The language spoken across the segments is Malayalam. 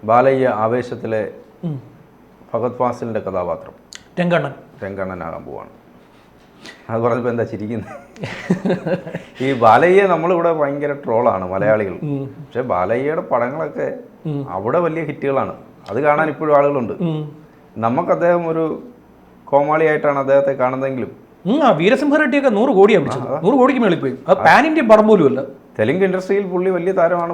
ബാലയ്യ ആവേശത്തിലെ ഫഹദ് ഫാസിലിൻ്റെ കഥാപാത്രം രംഗണ്ണനാകാൻ പോവാണ്. അത് പറഞ്ഞപ്പോൾ എന്താ ചിരിക്കുന്നത്? ഈ ബാലയ്യ നമ്മളിവിടെ ഭയങ്കര ട്രോളാണ് മലയാളികൾ. പക്ഷെ ബാലയ്യയുടെ പടങ്ങളൊക്കെ അവിടെ വലിയ ഹിറ്റുകളാണ്. അത് കാണാൻ ഇപ്പോഴും ആളുകളുണ്ട്. നമുക്ക് അദ്ദേഹം ഒരു കോമാളിയായിട്ടാണ് അദ്ദേഹത്തെ കാണുന്നതെങ്കിലും വീരസിംഹറെഡ്ഡിയൊക്കെ 100 കോടിയാണ് പിടിച്ചത്. 100 കോടിക്ക് മേളിൽ പോയി. പാൻ ഇന്ത്യ പടം പോലും അല്ല. തെലുങ്ക് ഇൻഡസ്ട്രിയിൽ പുള്ളി വലിയ താരമാണ്.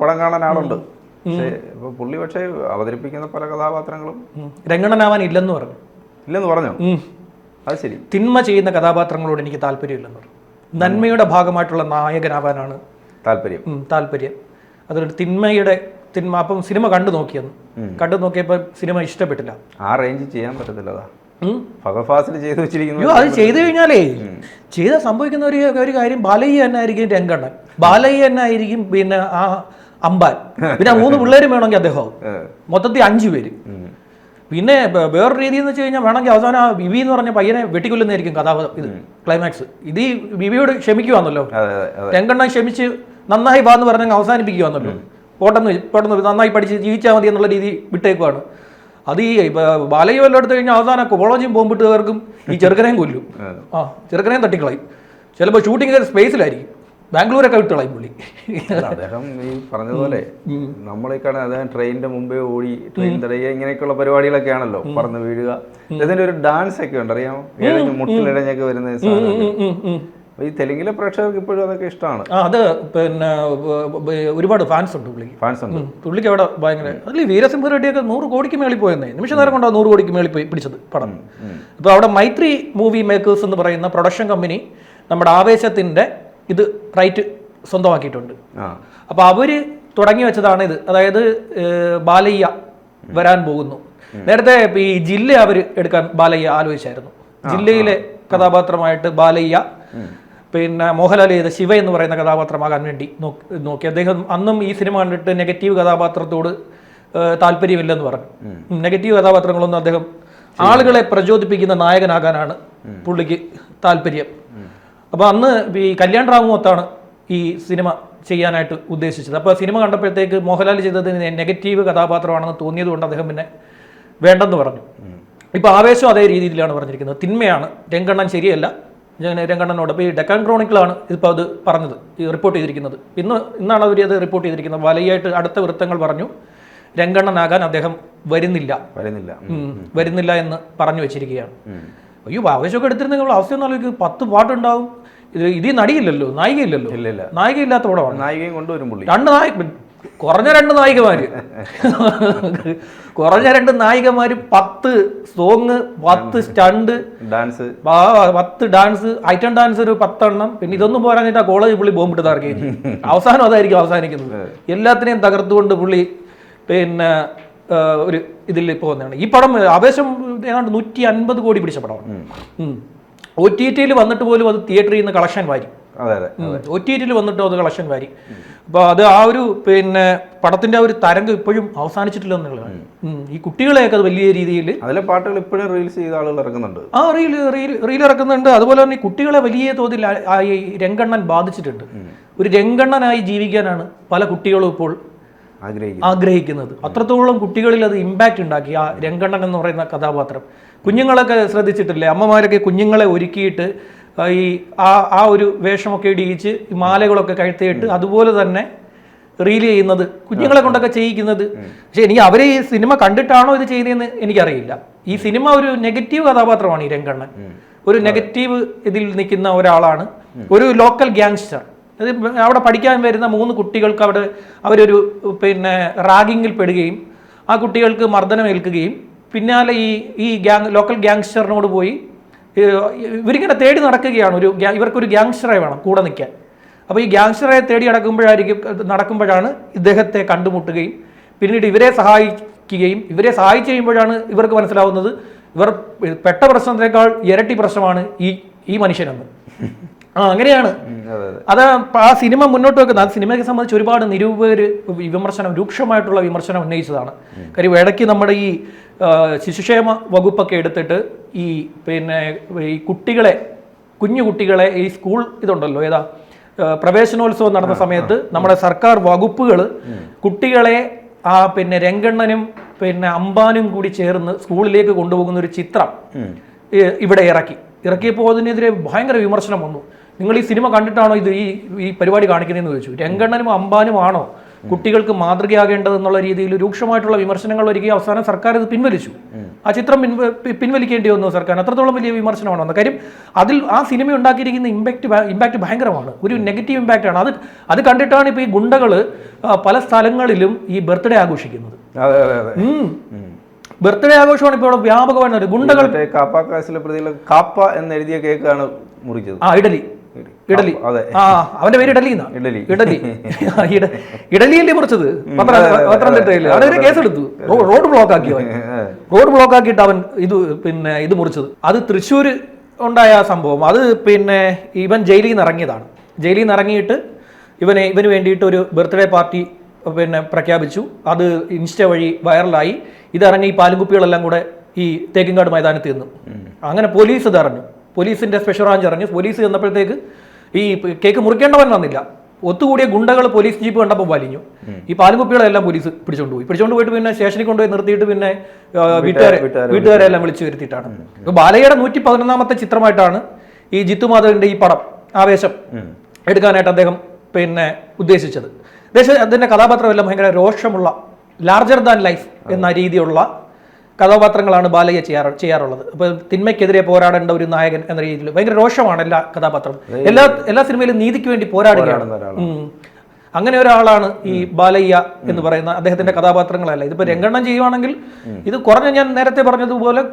പടം കാണാൻ ആളുണ്ട്. പക്ഷേ ഇപ്പൊ പുള്ളി പക്ഷേ അവതരിപ്പിക്കുന്ന പല കഥാപാത്രങ്ങളും രംഗണ്ണനാവാൻ ഇല്ലെന്ന് പറഞ്ഞോ? അത് ശരി. തിന്മ ചെയ്യുന്ന കഥാപാത്രങ്ങളോട് എനിക്ക് താല്പര്യമില്ലെന്ന് പറഞ്ഞു. നന്മയുടെ ഭാഗമായിട്ടുള്ള നായകനാവാനാണ് താല്പര്യം. അതൊരു തിന്മ. അപ്പം സിനിമ കണ്ടു നോക്കിയപ്പോൾ സിനിമ ഇഷ്ടപ്പെട്ടില്ല. ആ റേഞ്ച് ചെയ്യാൻ പറ്റത്തില്ല. ഫഹദ് ഫാസിൽ ചെയ്തു വെച്ചിരിക്കുന്നു. അത് ചെയ്തു കഴിഞ്ഞാലേ സംഭവിക്കുന്ന ഒരു കാര്യം ബാലയ്യ തന്നെ ആയിരിക്കും രംഗണ്ണൻ, ബാലയ്യ തന്നെ ആയിരിക്കും പിന്നെ ആ അമ്പാൻ, പിന്നെ 3 പിള്ളേരും വേണമെങ്കിൽ അദ്ദേഹം മൊത്തത്തിൽ 5 പേര്. പിന്നെ വേറൊരു രീതി എന്ന് വെച്ച് കഴിഞ്ഞാൽ വേണമെങ്കിൽ അവസാനം ആ ബിബി എന്ന് പറഞ്ഞ പയ്യനെ വെട്ടിക്കൊല്ലുന്നതായിരിക്കും ഇത് ക്ലൈമാക്സ്. ഇത് ഈ ബിബിയോട് ക്ഷമിക്കുവാന്നല്ലോ, രംഗണ്ണൻ ക്ഷമിച്ച് നന്നായി വാ എന്ന് പറഞ്ഞാൽ അവസാനിപ്പിക്കുവാന്നല്ലോ. പെട്ടെന്ന് നന്നായി പഠിച്ച് ജീവിച്ചാൽ മതി എന്നുള്ള രീതി വിട്ടേക്കുവാണ്. അത് ഈ ബാലയ്യ വല്ലതും എടുത്തു കഴിഞ്ഞാൽ അവസാനം കോളേജിൽ പോകുമ്പോഴേക്കും ഈ ചെറുക്കനെയും കൊല്ലും, ചെറുക്കനെയും തട്ടിക്കളയും. ചിലപ്പോൾ ഷൂട്ടിംഗ് സ്പേസിലായിരിക്കും, ബാംഗ്ലൂരൊക്കെ വിട്ടുകളയും പുള്ളി. അദ്ദേഹം ഈ പറഞ്ഞതുപോലെ നമ്മളീ കാണാൻ അദ്ദേഹം ട്രെയിനിന്റെ മുമ്പേ ഓടി, ട്രെയിൻ തടയുക, ഇങ്ങനെയൊക്കെയുള്ള പരിപാടികളൊക്കെ ആണല്ലോ, പറന്ന് വീഴുക. ഇതിന്റെ ഒരു ഡാൻസ് ഒക്കെ ഉണ്ട്, അറിയാമോ? മുട്ടിലിഴഞ്ഞൊക്കെ വരുന്ന ഈ തെലുങ്കിലെ പ്രേക്ഷകർക്ക് ഇപ്പോഴും അതൊക്കെ ഇഷ്ടമാണ്. അത് പിന്നെ ഒരുപാട് ഫാൻസ് ഉണ്ട് പുള്ളിക്ക് അവിടെ ഭയങ്കര. അതിൽ വീരസിംഹറെഡ്ഡിയൊക്കെ 100 കോടിക്ക് മേളിൽ പോയെന്നേ. നിമിഷ നേരം കൊണ്ടാണ് 100 കോടിക്ക് മേളിൽ പോയി പിടിച്ചത് പടം. ഇപ്പോൾ അവിടെ മൈത്രി മൂവി മേക്കേഴ്സ് എന്ന് പറയുന്ന പ്രൊഡക്ഷൻ കമ്പനി നമ്മുടെ ആവേശത്തിന്റെ ഇത് റൈറ്റ് സ്വന്തമാക്കിയിട്ടുണ്ട്. അപ്പോൾ അവര് തുടങ്ങി വെച്ചതാണ് ഇത്. അതായത് ബാലയ്യ വരാൻ പോകുന്നു. നേരത്തെ ഈ ജില്ല അവർ എടുക്കാൻ ബാലയ്യ ആലോചിച്ചായിരുന്നു. ജില്ലയിലെ കഥാപാത്രമായിട്ട് ബാലയ്യ, പിന്നെ മോഹൻലാൽ ചെയ്ത ശിവ എന്ന് പറയുന്ന കഥാപാത്രമാകാൻ വേണ്ടി നോക്കി. അദ്ദേഹം അന്നും ഈ സിനിമ കണ്ടിട്ട് നെഗറ്റീവ് കഥാപാത്രത്തോട് താല്പര്യമില്ലെന്ന് പറഞ്ഞു. നെഗറ്റീവ് കഥാപാത്രങ്ങളൊന്നും അദ്ദേഹം ആളുകളെ പ്രചോദിപ്പിക്കുന്ന നായകനാകാനാണ് പുള്ളിക്ക് താല്പര്യം. അപ്പോൾ അന്ന് ഈ കല്യാൺ റാമുമൊത്താണ് ഈ സിനിമ ചെയ്യാനായിട്ട് ഉദ്ദേശിച്ചത്. അപ്പോൾ സിനിമ കണ്ടപ്പോഴത്തേക്ക് മോഹൻലാൽ ചെയ്തത് നെഗറ്റീവ് കഥാപാത്രമാണെന്ന് തോന്നിയത് കൊണ്ട് അദ്ദേഹം പിന്നെ വേണ്ടെന്ന് പറഞ്ഞു. ഇപ്പോൾ ആവേശം അതേ രീതിയിലാണ് പറഞ്ഞിരിക്കുന്നത്. തിന്മയാണ്, രംഗണ്ണൻ ശരിയല്ല രംഗണ്ണനോട്. ഇപ്പോൾ ഈ ഡെക്കാൻ ക്രോണിക്കിളാണ് ഇപ്പോൾ അത് പറഞ്ഞത്, ഈ റിപ്പോർട്ട് ചെയ്തിരിക്കുന്നത്. ഇന്നാണ് അവർ അത് റിപ്പോർട്ട് ചെയ്തിരിക്കുന്നത്. വലയായിട്ട് അടുത്ത വൃത്തങ്ങൾ പറഞ്ഞു രംഗണ്ണനാകാൻ അദ്ദേഹം വരുന്നില്ല എന്ന് പറഞ്ഞു വെച്ചിരിക്കുകയാണ്. അയ്യോ, ആവേശമൊക്കെ എടുത്തിരുന്നെങ്കിൽ അവസ്ഥ ഒന്നും 10 പാട്ടുണ്ടാവും. ഇത് നടിയില്ലല്ലോ, നായികയില്ലല്ലോ. നായികയില്ലാത്ത പടമാണ്. നായികയും കൊണ്ടുവരും പുള്ളി. കുറഞ്ഞ 2 നായികമാര് 10 song, 10 stunt, 10 dance, item dance ഒരു 10 എണ്ണം. പിന്നെ ഇതൊന്നും പോരാഞ്ഞിട്ട് ആ കോളേജ് പുള്ളി ബോംബിട്ട് തറക്കുകയും അവസാനം അതായിരിക്കും അവസാനിക്കുന്നത്. എല്ലാത്തിനെയും തകർത്തുകൊണ്ട് പുള്ളി പിന്നെ ഒരു ഇതിൽ പോകുന്നതാണ്. ഈ പടം ആവേശം ഏതാണ്ട് 150 കോടി പിടിച്ച പടമാണ്. OTT വന്നിട്ട് പോലും അത് തിയേറ്ററിൽ നിന്ന് കളക്ഷൻ വാരി. OTT വന്നിട്ട് അത് കളക്ഷൻ വാരി. അപ്പോൾ അത് ആ ഒരു പിന്നെ പടത്തിന്റെ ആ ഒരു തരംഗം ഇപ്പോഴും അവസാനിച്ചിട്ടില്ല എന്നുള്ളതാണ്. ഈ കുട്ടികളെയൊക്കെ അത് വലിയ രീതിയിൽ അതിലെ പാട്ടുകൾ ഇപ്പോഴും റീൽസ് ചെയ്ത ആളുകൾ ഇറക്കുന്നുണ്ട്. റീൽ ഇറക്കുന്നുണ്ട്. അതുപോലെ തന്നെ ഈ കുട്ടികളെ വലിയ തോതിൽ ഈ രംഗണ്ണൻ ബാധിച്ചിട്ടുണ്ട്. ഒരു രംഗണ്ണനായി ജീവിക്കാനാണ് പല കുട്ടികളും ഇപ്പോൾ ആഗ്രഹിക്കുന്നത്. അത്രത്തോളം കുട്ടികളിൽ അത് ഇമ്പാക്റ്റ് ഉണ്ടാക്കി ആ രംഗണ്ണൻ എന്ന് പറയുന്ന കഥാപാത്രം. കുഞ്ഞുങ്ങളൊക്കെ ശ്രദ്ധിച്ചിട്ടില്ലേ, അമ്മമാരൊക്കെ കുഞ്ഞുങ്ങളെ ഒരുക്കിയിട്ട് ഈ ആ ഒരു വേഷമൊക്കെ ഇടിയിച്ച് മാലകളൊക്കെ കഴുത്തിയിട്ട് അതുപോലെ തന്നെ റീൽ ചെയ്യുന്നത്, കുഞ്ഞുങ്ങളെ കൊണ്ടൊക്കെ ചെയ്യിക്കുന്നത്. പക്ഷെ എനിക്ക് അവരെ ഈ സിനിമ കണ്ടിട്ടാണോ ഇത് ചെയ്യുന്നതെന്ന് എനിക്കറിയില്ല. ഈ സിനിമ ഒരു നെഗറ്റീവ് കഥാപാത്രമാണ് ഈ രംഗണ്ണൻ. ഒരു നെഗറ്റീവ് ഇതിൽ നിൽക്കുന്ന ഒരാളാണ്, ഒരു ലോക്കൽ ഗ്യാങ്സ്റ്റർ. അത് അവിടെ പഠിക്കാൻ വരുന്ന 3 കുട്ടികൾക്ക് അവരൊരു പിന്നെ റാഗിങ്ങിൽ പെടുകയും ആ കുട്ടികൾക്ക് മർദ്ദനമേൽക്കുകയും പിന്നാലെ ഈ ലോക്കൽ ഗ്യാങ്സ്റ്ററിനോട് പോയി ഇവരിങ്ങനെ തേടി നടക്കുകയാണ്. ഇവർക്കൊരു ഗ്യാങ്സ്റ്ററെ വേണം കൂടെ നിൽക്കാൻ. അപ്പോൾ ഈ ഗ്യാങ്സ്റ്ററെ തേടി നടക്കുമ്പോഴാണ് ഇദ്ദേഹത്തെ കണ്ടുമുട്ടുകയും പിന്നീട് ഇവരെ സഹായിക്കുകയും ഇവരെ സഹായിച്ചു കഴിയുമ്പോഴാണ് ഇവർക്ക് മനസ്സിലാവുന്നത് ഇവർ പെട്ട പ്രശ്നത്തിനേക്കാൾ ഇരട്ടി പ്രശ്നമാണ് ഈ മനുഷ്യനെന്ന്. അങ്ങനെയാണ് അത് ആ സിനിമ മുന്നോട്ട് വെക്കുന്നത്. ആ സിനിമയെ സംബന്ധിച്ച് ഒരുപാട് നിരൂപകർ രൂക്ഷമായിട്ടുള്ള വിമർശനം ഉന്നയിച്ചതാണ്. കാര്യം ഇടയ്ക്ക് നമ്മുടെ ഈ ശിശുക്ഷേമ വകുപ്പൊക്കെ എടുത്തിട്ട് ഈ പിന്നെ ഈ കുഞ്ഞു കുട്ടികളെ ഈ സ്കൂൾ ഇതുണ്ടല്ലോ, പ്രവേശനോത്സവം നടന്ന സമയത്ത് നമ്മുടെ സർക്കാർ വകുപ്പുകൾ കുട്ടികളെ പിന്നെ രംഗണ്ണനും പിന്നെ അംബാനും കൂടി ചേർന്ന് സ്കൂളിലേക്ക് കൊണ്ടുപോകുന്ന ഒരു ചിത്രം ഇവിടെ ഇറക്കിയപ്പോൾ അതിനെതിരെ ഭയങ്കര വിമർശനം വന്നു. നിങ്ങൾ ഈ സിനിമ കണ്ടിട്ടാണോ ഇത് ഈ പരിപാടി കാണിക്കുന്നതെന്ന് ചോദിച്ചു. രംഗണ്ണനും അംബാനും ആണോ കുട്ടികൾക്ക് മാതൃകയാകേണ്ടതെന്നുള്ള രീതിയിൽ രൂക്ഷമായിട്ടുള്ള വിമർശനങ്ങൾ വരികയും അവസാനം സർക്കാർ ഇത് പിൻവലിച്ചു. ആ ചിത്രം പിൻവലിക്കേണ്ടി വന്നു സർക്കാർ. അത്രത്തോളം വലിയ വിമർശനമാണ് വന്നത്. കാര്യം അതിൽ ആ സിനിമ ഉണ്ടാക്കിയിരിക്കുന്ന ഇമ്പാക്റ്റ് ഭയങ്കരമാണ്, ഒരു നെഗറ്റീവ് ഇമ്പാക്റ്റ് ആണ്. അത് കണ്ടിട്ടാണ് ഇപ്പോൾ ഈ ഗുണ്ടകൾ പല സ്ഥലങ്ങളിലും ഈ ബർത്ത്ഡേ ആഘോഷിക്കുന്നത്. ബർത്ത്ഡേ ആഘോഷമാണ് ഇപ്പോൾ ഇവിടെ വ്യാപകമായിട്ട്. ഗുണ്ടകൾ കാപ്പ എന്നെഴുതിയ കേക്കാണ് മുറിച്ചത്. ഇഡലി അവന്റെ പേര് ഇഡലിയല്ലേ മുറിച്ചത് പത്തനംതിട്ടയിൽ. അവനൊരു കേസെടുത്തു, റോഡ് ബ്ലോക്ക് ആക്കിയിട്ട് അവൻ ഇത് മുറിച്ചത്. അത് തൃശ്ശൂർ ഉണ്ടായ സംഭവം. അത് ഇവൻ ജയിലിൽ നിന്ന് ഇറങ്ങിയതാണ്. ജയിലിൽ നിന്ന് ഇറങ്ങിയിട്ട് ഇവന് വേണ്ടിയിട്ട് ഒരു ബർത്ത്ഡേ പാർട്ടി പ്രഖ്യാപിച്ചു. അത് ഇൻസ്റ്റ വഴി വൈറലായി. ഇതിറങ്ങി ഈ പാലുകുപ്പികളെല്ലാം കൂടെ ഈ തേക്കിൻകാട് മൈതാനത്ത് നിന്നു. അങ്ങനെ പോലീസ് ഇതറിഞ്ഞു. പോലീസിന്റെ സ്പെഷ്യൽ ബ്രാഞ്ച് ഇറങ്ങി. പോലീസ് ചെന്നപ്പോഴത്തേക്ക് ഈ കേക്ക് മുറിക്കേണ്ടവൻ വന്നില്ല. ഒത്തുകൂടിയ ഗുണ്ടകൾ പോലീസ് ജീപ്പ് കണ്ടപ്പോൾ വലിഞ്ഞു. ഈ പാലുകുപ്പികളെല്ലാം പോലീസ് പിടിച്ചോണ്ട് പോയിട്ട് പിന്നെ സ്റ്റേഷനിൽ കൊണ്ടുപോയി നിർത്തിയിട്ട് പിന്നെ വീട്ടുകാരെ എല്ലാം വിളിച്ചു വരുത്തിയിട്ടാണ്. ഇപ്പൊ ബാലയുടെ 111ാമത്തെ ചിത്രമായിട്ടാണ് ഈ ജിത്തു മാധവന്റെ ഈ പടം ആവേശം എടുക്കാനായിട്ട് അദ്ദേഹം ഉദ്ദേശിച്ചത്. അതിന്റെ കഥാപാത്രമെല്ലാം ഭയങ്കര രോഷമുള്ള, ലാർജർ ദാൻ ലൈഫ് എന്ന രീതിയിലുള്ള കഥാപാത്രങ്ങളാണ് ബാലയ്യ ചെയ്യാറുള്ളത്. അപ്പൊ തിന്മയ്ക്കെതിരെ പോരാടേണ്ട ഒരു നായകൻ എന്ന രീതിയിൽ ഭയങ്കര രോഷമാണ് എല്ലാ കഥാപാത്രവും. എല്ലാ സിനിമയിലും നീതിക്ക് വേണ്ടി പോരാടുകയാണ്. അങ്ങനെ ഒരാളാണ് ഈ ബാലയ്യ എന്ന് പറയുന്ന അദ്ദേഹത്തിന്റെ കഥാപാത്രങ്ങളല്ല. ഇതിപ്പോ രംഗണ്ണൻ ചെയ്യുവാണെങ്കിൽ ഇത് കുറഞ്ഞ, ഞാൻ നേരത്തെ പറഞ്ഞതുപോലെ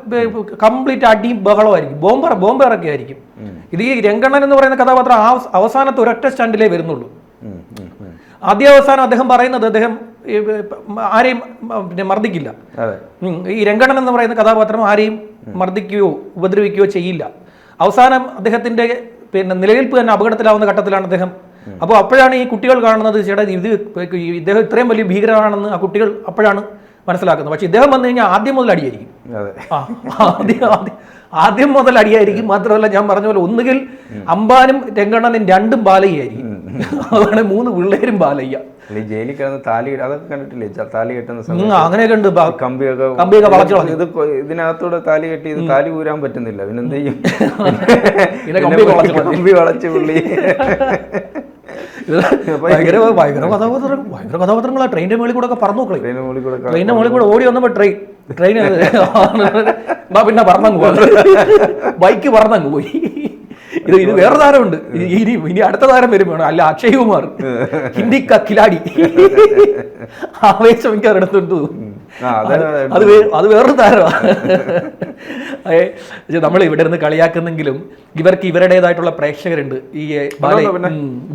കംപ്ലീറ്റ് അടിയും ബഹളമായിരിക്കും, ബോംബേറൊക്കെ ആയിരിക്കും. ഇത് ഈ രംഗണ്ണൻ എന്ന് പറയുന്ന കഥാപാത്രം അവസാനത്തെ ഒരൊറ്റ സ്റ്റാൻഡിലേ വരുന്നുള്ളൂ. ആദ്യ അവസാനം അദ്ദേഹം പറയുന്നത് അദ്ദേഹം ആരെയും മർദ്ദിക്കില്ല. ഈ രംഗണ്ണൻ എന്ന് പറയുന്ന കഥാപാത്രം ആരെയും മർദ്ദിക്കുകയോ ഉപദ്രവിക്കുകയോ ചെയ്യില്ല. അവസാനം അദ്ദേഹത്തിന്റെ നിലനിൽപ്പ് തന്നെ അപകടത്തിലാവുന്ന ഘട്ടത്തിലാണ് അദ്ദേഹം. അപ്പോൾ അപ്പോഴാണ് ഈ കുട്ടികൾ കാണുന്നത്, ചേട്ടാ ഇദ്ദേഹം ഇത്രയും വലിയ ഭീകരനാണെന്ന് ആ കുട്ടികൾ അപ്പോഴാണ് മനസ്സിലാക്കുന്നത്. പക്ഷെ ഇദ്ദേഹം വന്നു കഴിഞ്ഞാൽ ആദ്യം മുതൽ അടിയായിരിക്കും. ആദ്യം മുതൽ അടിയായിരിക്കും. മാത്രമല്ല, ഞാൻ പറഞ്ഞ പോലെ ഒന്നുകിൽ അംബാനും രംഗണ്ണനും രണ്ടും ബാലയ്യായിരിക്കും. അതാണ് 3 പിള്ളേരും ബാലയ്യ. ജയിലിൽ കിടന്ന് താലി അതൊക്കെ കണ്ടിട്ടില്ലേ? താലി കെട്ടുന്ന അങ്ങനെയൊക്കെ ഉണ്ട്. കമ്പിയൊക്കെ വളച്ചു കളഞ്ഞു. ഇത് ഇതിനകത്തൂടെ താലി കെട്ടി ഇത് താലി ഊരാൻ പറ്റുന്നില്ല. പിന്നെന്ത് ചെയ്യും? കമ്പി വളച്ച് പുള്ളി ഭയങ്കര കഥാപാത്രങ്ങളാ. ട്രെയിനിന്റെ മുകളിൽ കൂടെ ഒക്കെ പറന്നു നോക്കളെ. ട്രെയിനിന്റെ മുകളിൽ കൂടെ ഓടി വന്നപ്പോ ട്രെയിൻ പിന്നെ പറന്നങ്ങ് പോയി, ബൈക്ക് പറന്നങ്ങ് പോയി. ഇത് വേറെ താരമുണ്ട്. ഇനി അടുത്ത താരം വരും വേണം. അല്ല, അക്ഷയ് കുമാർ, ഹിന്ദി കിലാടി, ആവേശം എനിക്ക് എടുത്തുണ്ട്. അത് വേറൊരു താരമാണ്. നമ്മൾ ഇവിടെ നിന്ന് കളിയാക്കുന്നെങ്കിലും ഇവർക്ക് ഇവരുടേതായിട്ടുള്ള പ്രേക്ഷകരുണ്ട്. ഈ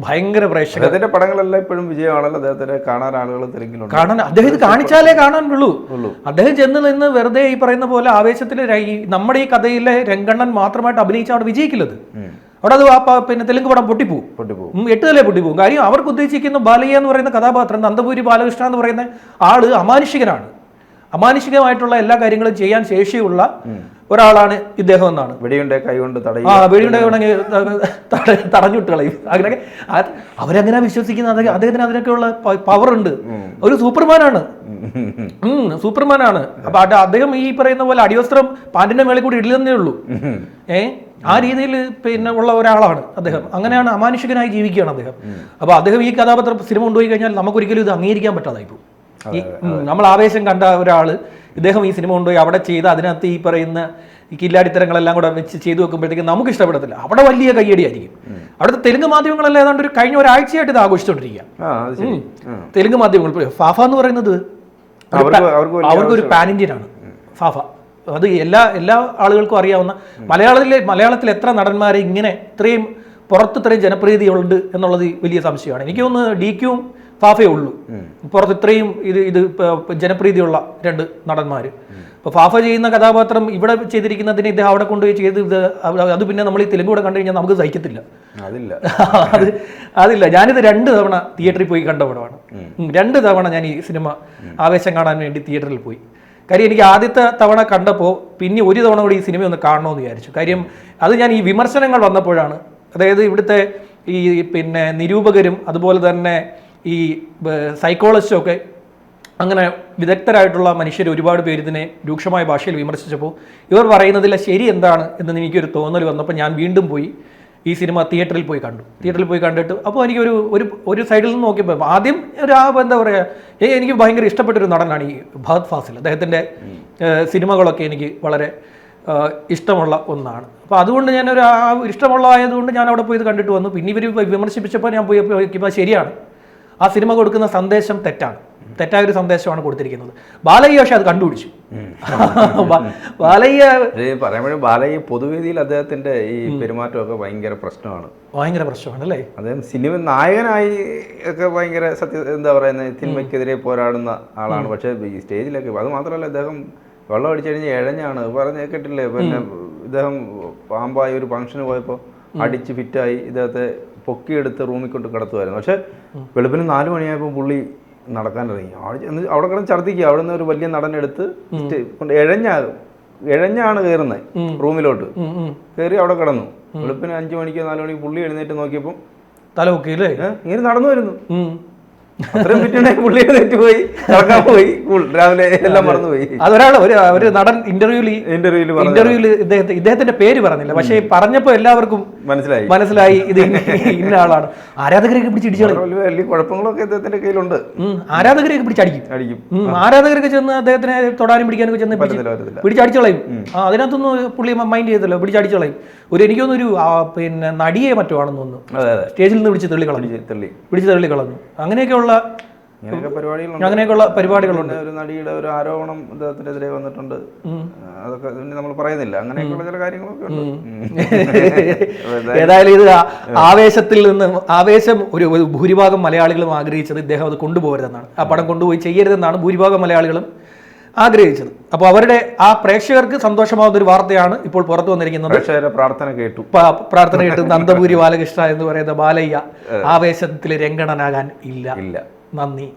ഭയങ്കര പ്രേക്ഷകർ. പടങ്ങളെല്ലാം ഇപ്പോഴും വിജയമാണല്ലോ. അദ്ദേഹത്തിന്റെ കാണാൻ ആളുകൾ കാണാൻ അദ്ദേഹം ഇത് കാണിച്ചാലേ കാണാനുള്ളൂ. അദ്ദേഹം ചെന്ന് നിന്ന് വെറുതെ ഈ പറയുന്ന പോലെ ആവേശത്തില് നമ്മുടെ ഈ കഥയിലെ രംഗണ്ണൻ മാത്രമായിട്ട് അഭിനയിച്ച അവിടെ വിജയിക്കില്ലത്. അവിടെ അത് തെലുങ്ക് പടം പൊട്ടിപ്പോവും. 8 നില പൊട്ടിപ്പോവും. കാര്യം അവർക്ക് ഉദ്ദേശിക്കുന്ന ബാലയ്യ എന്ന് പറയുന്ന കഥാപാത്രം, നന്ദപൂരി ബാലകൃഷ്ണ എന്ന് പറയുന്ന ആള് അമാനുഷികനാണ്. അമാനുഷികമായിട്ടുള്ള എല്ലാ കാര്യങ്ങളും ചെയ്യാൻ ശേഷിയുള്ള ഒരാളാണ് ഇദ്ദേഹം എന്നാണ്. വെടിയുണ്ടെ കൈകൊണ്ട് തടഞ്ഞുവിട്ട് കളയും. അങ്ങനെ അവരങ്ങനെ വിശ്വസിക്കുന്നത്. അദ്ദേഹത്തിന് അതിനൊക്കെയുള്ള പവർ ഉണ്ട്. ഒരു സൂപ്പർമാനാണ്. അപ്പൊ അദ്ദേഹം ഈ പറയുന്ന പോലെ അടിവസ്ത്രം പാന്റിന്റെ മേളിൽ കൂടി ഇടില്ലെന്നേ ഉള്ളൂ. ആ രീതിയിൽ ഉള്ള ഒരാളാണ് അദ്ദേഹം. അങ്ങനെയാണ് അമാനുഷികനായി ജീവിക്കുകയാണ് അദ്ദേഹം. അപ്പൊ അദ്ദേഹം ഈ കഥാപാത്രം സിനിമ കൊണ്ടുപോയി കഴിഞ്ഞാൽ നമുക്കൊരിക്കലും ഇത് അംഗീകരിക്കാൻ പറ്റാതായി പോകും. നമ്മൾ ആവേശം കണ്ട ഒരാള് ഇദ്ദേഹം ഈ സിനിമ കൊണ്ടുപോയി അവിടെ ചെയ്ത് അതിനകത്ത് ഈ പറയുന്ന ഈ കില്ലാടിത്തരങ്ങളെല്ലാം കൂടെ വെച്ച് ചെയ്തു വെക്കുമ്പോഴത്തേക്കും നമുക്ക് ഇഷ്ടപ്പെടത്തില്ല. അവിടെ വലിയ കയ്യടിയായിരിക്കും. അവിടുത്തെ തെലുങ്ക് മാധ്യമങ്ങളെല്ലാം ഏതാണ്ട് കഴിഞ്ഞ ഒരാഴ്ചയായിട്ട് ഇത് ആഘോഷിച്ചുകൊണ്ടിരിക്കുക. തെലുങ്ക് മാധ്യമങ്ങൾ ഫാഫ എന്ന് പറയുന്നത് അവർക്കൊരു പാൻ ഇന്ത്യൻ ആണ് ഫാഫ. അത് എല്ലാ ആളുകൾക്കും അറിയാവുന്ന. മലയാളത്തിൽ എത്ര നടന്മാരെ ഇങ്ങനെ ഇത്രയും ജനപ്രീതിയുണ്ട് എന്നുള്ളത് വലിയ സംശയമാണ്. എനിക്ക് തോന്നുന്നു DQ-യും ഫാഫയേ ഉള്ളൂ പുറത്ത് ഇത്രയും ഇത് ജനപ്രീതിയുള്ള 2 നടന്മാര്. അപ്പൊ ഫാഫ ചെയ്യുന്ന കഥാപാത്രം ഇവിടെ ചെയ്തിരിക്കുന്നതിന് ഇദ്ദേഹം അവിടെ കൊണ്ടുപോയി ചെയ്ത് അത് പിന്നെ നമ്മൾ ഈ തെലുങ്ക് കൂടെ കണ്ടു കഴിഞ്ഞാൽ നമുക്ക് സഹിക്കത്തില്ല. അതില്ല. ഞാനിത് 2 തവണ തിയേറ്ററിൽ പോയി കണ്ട പടമാണ്. 2 തവണ ഞാൻ ഈ സിനിമ ആവേശം കാണാൻ വേണ്ടി തിയേറ്ററിൽ പോയി. കാര്യം എനിക്ക് ആദ്യത്തെ തവണ കണ്ടപ്പോൾ പിന്നെ ഒരു തവണ കൂടി ഈ സിനിമ ഒന്ന് കാണണമെന്ന് വിചാരിച്ചു. കാര്യം അത് ഞാൻ ഈ വിമർശനങ്ങൾ വന്നപ്പോഴാണ്. അതായത് ഇവിടുത്തെ ഈ പിന്നെ നിരൂപകരും അതുപോലെ തന്നെ ഈ സൈക്കോളജിസ്റ്റും ഒക്കെ അങ്ങനെ വിദഗ്ധരായിട്ടുള്ള മനുഷ്യർ ഒരുപാട് പേര് ഇതിനെ രൂക്ഷമായ ഭാഷയിൽ വിമർശിച്ചപ്പോൾ ഇവർ പറയുന്നതിൽ ശരി എന്താണ് എന്ന് എനിക്കൊരു തോന്നൽ വന്നപ്പോൾ ഞാൻ വീണ്ടും പോയി ഈ സിനിമ തിയേറ്ററിൽ പോയി കണ്ടു. തിയേറ്ററിൽ പോയി കണ്ടിട്ട് അപ്പോൾ എനിക്ക് ഒരു സൈഡിൽ നിന്ന് നോക്കിയപ്പോൾ ആദ്യം എന്താ പറയുക, എനിക്ക് ഭയങ്കര ഇഷ്ടപ്പെട്ടൊരു നടനാണ് ഈ ഫഹദ് ഫാസിൽ. അദ്ദേഹത്തിൻ്റെ സിനിമകളൊക്കെ എനിക്ക് വളരെ ഇഷ്ടമുള്ള ഒന്നാണ്. അപ്പോൾ അതുകൊണ്ട് ഞാനൊരു ഇഷ്ടമുള്ളതായതുകൊണ്ട് ഞാൻ അവിടെ പോയി ഇത് കണ്ടിട്ട് വന്നു. പിന്നെ ഇവർ വിമർശിപ്പിച്ചപ്പോൾ ഞാൻ പോയി നോക്കിയപ്പോൾ ശരിയാണ്, ആ സിനിമ കൊടുക്കുന്ന സന്ദേശം തെറ്റായൊരു സന്ദേശമാണ് കൊടുത്തിരിക്കുന്നത്. ബാലയ്യ പക്ഷെ അത് കണ്ടുപിടിച്ചു. ബാലയ്യ പറയുമ്പോഴും ബാലയ്യ പൊതുവേദിയിൽ അദ്ദേഹത്തിന്റെ ഈ പെരുമാറ്റമൊക്കെ ഭയങ്കര പ്രശ്നമാണ് അല്ലേ. അദ്ദേഹം സിനിമ നായകനായി ഒക്കെ ഭയങ്കര എന്താ പറയുന്നത് തിന്മയ്ക്കെതിരെ പോരാടുന്ന ആളാണ്. പക്ഷെ ഈ സ്റ്റേജിലൊക്കെ അത് മാത്രമല്ല, അദ്ദേഹം വെള്ളം അടിച്ചു കഴിഞ്ഞാൽ ഇഴഞ്ഞാണ് പറഞ്ഞ് കേട്ടിട്ടില്ലേ. പിന്നെ ഇദ്ദേഹം പാമ്പായി ഒരു ഫംഗ്ഷന് പോയപ്പോൾ അടിച്ച് ഫിറ്റായി ഇദ്ദേഹത്തെ പൊക്കിയെടുത്ത് റൂമിൽ കൊണ്ട് കിടത്തുമായിരുന്നു. പക്ഷെ വെളുപ്പിന് 4 മണിയായപ്പോൾ പുള്ളി നടക്കാനിറങ്ങി. അവിടെ കിടന്ന് ഛർദ്ദിക്കുക. അവിടെ നിന്ന് ഒരു വലിയ നടനെടുത്ത് കൊണ്ട് ഇഴഞ്ഞാണ് കയറുന്നത് റൂമിലോട്ട്. കയറി അവിടെ കിടന്നു. വെളുപ്പിന് 5 മണിക്കോ 4 മണിക്ക് പുള്ളി എഴുന്നേറ്റ് നോക്കിയപ്പോൾ തല പൊക്കിയില്ലേ, ഇങ്ങനെ നടന്നു വരുന്നു. അത്രയും പറ്റുണ്ടെങ്കിൽ പുള്ളി എഴുന്നേറ്റ് പോയി നടക്കാൻ പോയി. രാവിലെ എല്ലാം മറന്നുപോയി. അതൊരാള് ഒരു നടൻ ഇന്റർവ്യൂവിൽ ഇദ്ദേഹത്തിന്റെ പേര് പറഞ്ഞില്ല, പക്ഷെ പറഞ്ഞപ്പോ എല്ലാവർക്കും മനസ്സിലായി ഇത് ഇന്ന ആളാണ്. ആരാധകരെയൊക്കെ പിടിച്ചിടിച്ചു. വലിയ കുഴപ്പങ്ങളൊക്കെ അദ്ദേഹത്തിന്റെ കയ്യിലുണ്ട്. ആരാധകരെയൊക്കെ പിടിച്ചടിക്കും. ആരാധകരൊക്കെ ചെന്ന് അദ്ദേഹത്തിനെ തൊടാനും പിടിക്കാനൊക്കെ ചെന്ന് പിടിച്ചടിച്ചു കളയും. അതിനകത്തൊന്നും പുള്ളി മൈൻഡ് ചെയ്തല്ലോ, പിടിച്ചടിച്ചു കളയും. എനിക്കൊന്നൊരു പിന്നെ നടിയെ മറ്റോ ആണെന്ന് തോന്നുന്നു സ്റ്റേജിൽ നിന്ന് പിടിച്ച് തള്ളി കളഞ്ഞു. അങ്ങനെയൊക്കെയുള്ള പരിപാടികളുണ്ട്. ഒരു നടിയുടെ ഒരു ആരോപണം അദ്ദേഹത്തിനെതിരെ വന്നിട്ടുണ്ട്. അതൊക്കെ നമ്മൾ പറയുന്നില്ല. അങ്ങനെയൊക്കെയുള്ള ചില കാര്യങ്ങളൊക്കെ ഉണ്ട്. ഏതായാലും ഇത് ആവേശം ഒരു ഭൂരിഭാഗം മലയാളികളും ആഗ്രഹിച്ചത് ഇദ്ദേഹം അത് കൊണ്ടുപോകരുതെന്നാണ്. ആ പടം കൊണ്ടുപോയി ചെയ്യരുതെന്നാണ് ഭൂരിഭാഗം മലയാളികളും ആഗ്രഹിച്ചത്. അപ്പോൾ അവരുടെ ആ പ്രേക്ഷകർക്ക് സന്തോഷമാവുന്ന ഒരു വാർത്തയാണ് ഇപ്പോൾ പുറത്തു വന്നിരിക്കുന്നത്. പ്രാർത്ഥന കേട്ടു നന്ദപുരി ബാലകൃഷ്ണ എന്ന് പറയുന്ന ബാലയ്യ ആവേശത്തിൽ രംഗണനാകാൻ ഇല്ല. നന്ദി.